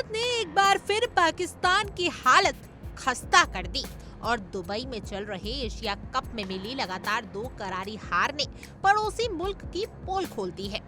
भारत ने एक बार फिर पाकिस्तान की हालत खस्ता कर दी और दुबई में चल रहे एशिया कप में मिली लगातार 2 करारी हार ने पड़ोसी मुल्क की पोल खोल दी है।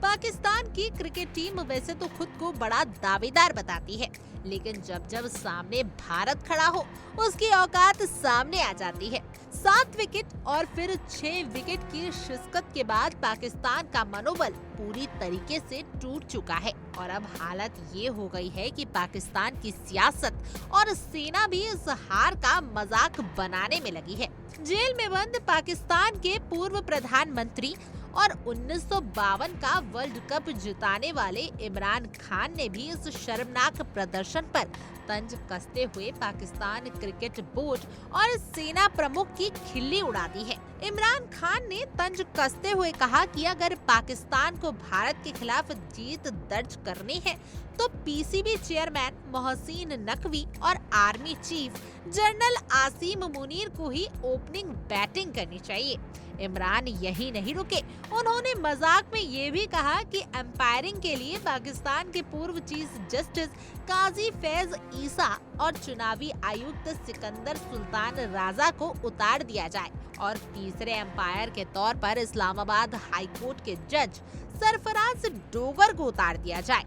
पाकिस्तान की क्रिकेट टीम वैसे तो खुद को बड़ा दावेदार बताती है, लेकिन जब जब सामने भारत खड़ा हो उसकी औकात सामने आ जाती है। 7 विकेट और फिर 6 विकेट की शिकस्त के बाद पाकिस्तान का मनोबल पूरी तरीके से टूट चुका है और अब हालत ये हो गई है कि पाकिस्तान की सियासत और सेना भी इस हार का मजाक बनाने में लगी है। जेल में बंद पाकिस्तान के पूर्व प्रधानमंत्री और 1952 का वर्ल्ड कप जिताने वाले इमरान खान ने भी इस शर्मनाक प्रदर्शन पर तंज कसते हुए पाकिस्तान क्रिकेट बोर्ड और सेना प्रमुख की खिल्ली उड़ा दी है। इमरान खान ने तंज कसते हुए कहा कि अगर पाकिस्तान को भारत के खिलाफ जीत दर्ज करनी है तो पीसीबी चेयरमैन मोहसिन नकवी और army chief general Asim Munir को ही ओपनिंग बैटिंग करनी चाहिए। इमरान यही नहीं रुके, उन्होंने मजाक में ये भी कहा कि अंपायरिंग के लिए पाकिस्तान के पूर्व चीफ जस्टिस काजी फैज ईसा और चुनावी आयुक्त सिकंदर सुल्तान राजा को उतार दिया जाए और तीसरे अंपायर के तौर पर इस्लामाबाद हाई कोर्ट के जज सरफराज डोगर को उतार दिया जाए।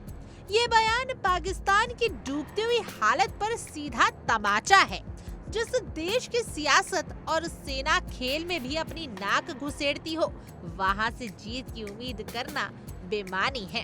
ये बयान पाकिस्तान की डूबती हुई हालत पर सीधा तमाचा है। जिस देश की सियासत और सेना खेल में भी अपनी नाक घुसेड़ती हो, वहां से जीत की उम्मीद करना बेमानी है।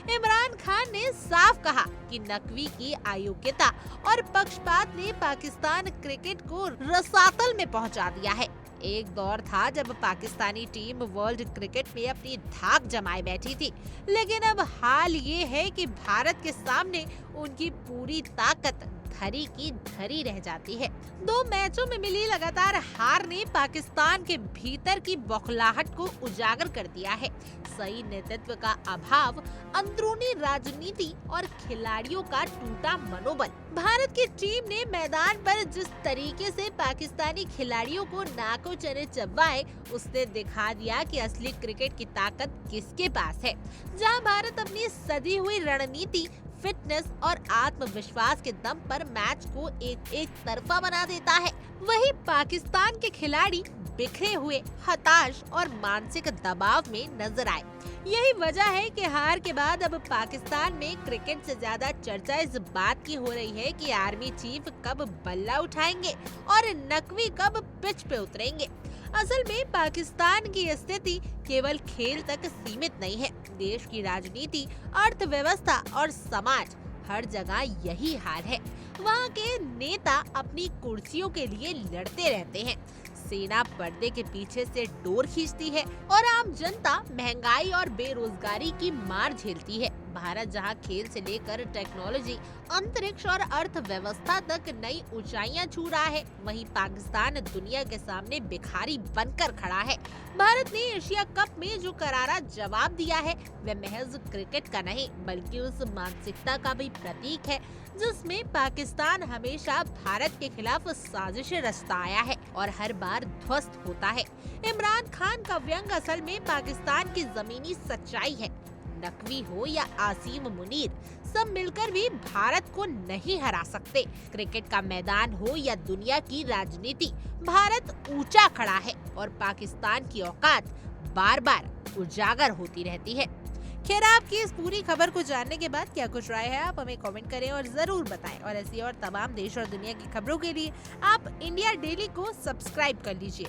इमरान खान ने साफ कहा कि नकवी की अयोग्यता और पक्षपात ने पाकिस्तान क्रिकेट को रसातल में पहुंचा दिया है। एक दौर था जब पाकिस्तानी टीम वर्ल्ड क्रिकेट में अपनी धाक जमाए बैठी थी, लेकिन अब हाल ये है कि भारत के सामने उनकी पूरी ताकत धरी की धरी रह जाती है। 2 मैचों में मिली लगातार हार ने पाकिस्तान के भीतर की बौखलाहट को उजागर कर दिया है। सही नेतृत्व का अभाव, अंदरूनी राजनीति और खिलाड़ियों का टूटा मनोबल। भारत की टीम ने मैदान पर जिस तरीके से पाकिस्तानी खिलाड़ियों को नाको चने चबाए, उसने दिखा दिया कि असली क्रिकेट की ताकत किसके पास है। जहां भारत अपनी सधी हुई रणनीति, फिटनेस और आत्मविश्वास के दम पर मैच को एक तरफा बना देता है, वहीं पाकिस्तान के खिलाड़ी बिखरे हुए, हताश और मानसिक दबाव में नजर आए। यही वजह है कि हार के बाद अब पाकिस्तान में क्रिकेट से ज्यादा चर्चा इस बात की हो रही है कि आर्मी चीफ कब बल्ला उठाएंगे और नकवी कब पिच पे उतरेंगे। असल में पाकिस्तान की स्थिति केवल खेल तक सीमित नहीं है। देश की राजनीति, अर्थव्यवस्था और समाज, हर जगह यही हाल है। वहाँ के नेता अपनी कुर्सियों के लिए लड़ते रहते हैं, सेना पर्दे के पीछे से डोर खींचती है और आम जनता महंगाई और बेरोजगारी की मार झेलती है। भारत जहां खेल से लेकर टेक्नोलॉजी, अंतरिक्ष और अर्थव्यवस्था तक नई ऊंचाइयां छू रहा है, वहीं पाकिस्तान दुनिया के सामने भिखारी बनकर खड़ा है। भारत ने एशिया कप में जो करारा जवाब दिया है, वह महज क्रिकेट का नहीं बल्कि उस मानसिकता का भी प्रतीक है जिसमें पाकिस्तान हमेशा भारत के खिलाफ साजिशें रचता आया है और हर बार ध्वस्त होता है। इमरान खान का व्यंग असल में पाकिस्तान की जमीनी सच्चाई है। नकवी हो या आसिम मुनीर, सब मिलकर भी भारत को नहीं हरा सकते। क्रिकेट का मैदान हो या दुनिया की राजनीति, भारत ऊंचा खड़ा है और पाकिस्तान की औकात बार बार उजागर होती रहती है। खैर, आपकी इस पूरी खबर को जानने के बाद क्या कुछ राय है, आप हमें कमेंट करें और जरूर बताएं। और ऐसी और तमाम देश और दुनिया की खबरों के लिए आप इंडिया डेली को सब्सक्राइब कर लीजिए।